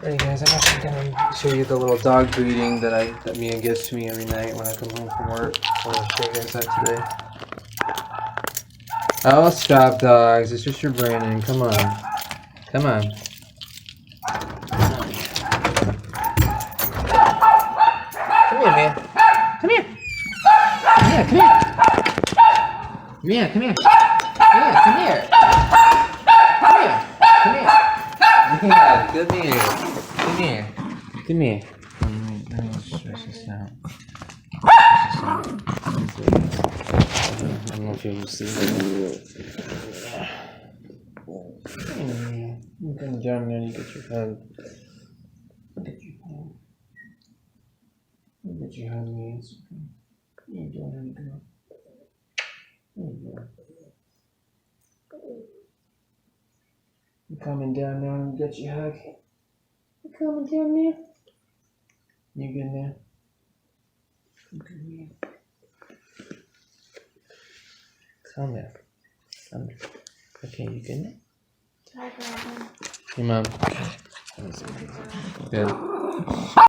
Alright guys, I'm actually gonna show you the little dog breeding that Mia gives to me every night when I come home from work. So I'm gonna show you guys that today. Oh, stop, dogs. It's just your Brandon. Come on. Come on. Come here, Mia. Come here. Mia, come here. Mia, come here. Mia, come here. Come here. Come here. Yeah, come here. Come here. Come here. Let me stretch this out. I don't know if you'll see it. You come down there and you get your hug. Get your hug. You get your hug, man. It's okay. You ain't doing any good. There you go. You coming down now and get your hug? You coming down there? You good now? You good now? Calm down. Calm down. Okay, you good now? Your mom. Good.